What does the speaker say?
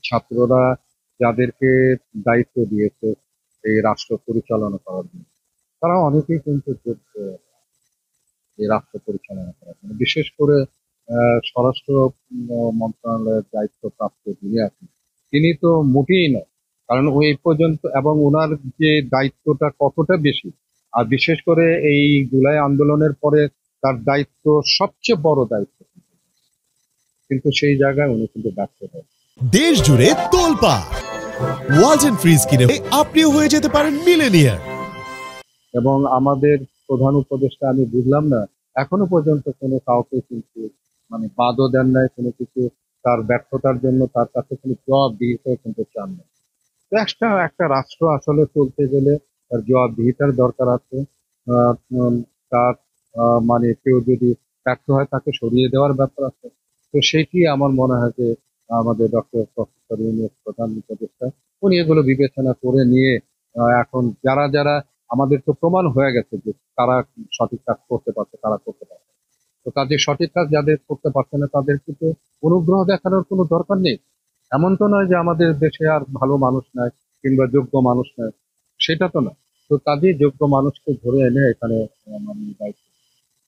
ছাত্ররা যাদেরকে দায়িত্ব দিয়েছে এই রাষ্ট্র পরিচালনা করার জন্য, তারা অনেকেই কিন্তু যোগ্য এই রাষ্ট্র পরিচালনা করার জন্য। বিশেষ করে স্বরাষ্ট্র মন্ত্রণালয়ের দায়িত্বপ্রাপ্ত যিনি আছেন, তিনি তো মোটেই নয়। কারণ ওই পর্যন্ত এবং ওনার যে দায়িত্বটা কতটা বেশি, আর বিশেষ করে এই জুলাই আন্দোলনের পরে তার দায়িত্ব সবচেয়ে বড় দায়িত্ব, কিন্তু সেই জায়গায় উনি কিন্তু ব্যর্থ হয়। দেশ জুড়ে তোলপাড় ওয়ালটন ফ্রিজ কিনে আপনিও হয়ে যেতে পারেন মিলেনিয়ার। এবং আমাদের প্রধান উপদেষ্টা, আমি বুঝলাম না এখনো পর্যন্ত কোনো কাউকে কিন্তু মানে বাদও দেন নাই কোনো কিছু, তার ব্যর্থতার জন্য তার কাছে কোনো জবাবদিহিতাও কিন্তু চান না। তো একটা একটা রাষ্ট্র আসলে চলতে গেলে তার জবাবদিহিতার দরকার আছে। আহ, উম, তার মানে কেউ যদি ব্যর্থ হয় তাকে সরিয়ে দেওয়ার ব্যাপার আছে। তো সেটি আমার মনে হয় যে আমাদের ডক্টর প্রফেসর ইউনূস প্রধান উপদেষ্টা উনি এগুলো বিবেচনা করে নিয়ে এখন যারা যারা আমাদের তো প্রমাণ হয়ে গেছে যে তারা সঠিক কাজ করতে পারছে, তারা করতে পারছে। তো কাজে সঠিক কাজ যাদের করতে পারছে না তাদের কিন্তু অনুগ্রহ দেখানোর কোনো দরকার নেই। এমন তো নয় যে আমাদের দেশে আর ভালো মানুষ নাই কিংবা যোগ্য মানুষ নাই, সেটা তো না। তো কাজে যোগ্য মানুষকে ধরে এনে এখানে মানে দায়িত্ব